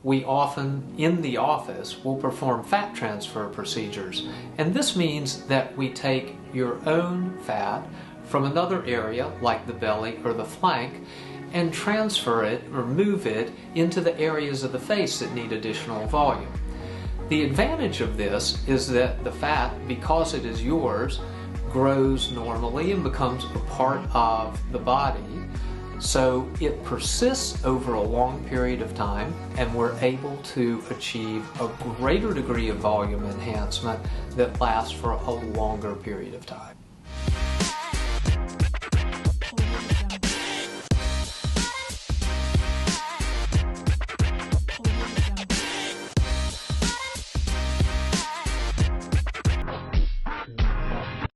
we often, in the office, will perform fat transfer procedures. And this means that we take your own fat from another area, like the belly or the flank, and transfer it or move it into the areas of the face that need additional volume. The advantage of this is that the fat, because it is yours, grows normally and becomes a part of the body. So it persists over a long period of time, and we're able to achieve a greater degree of volume enhancement that lasts for a longer period of time.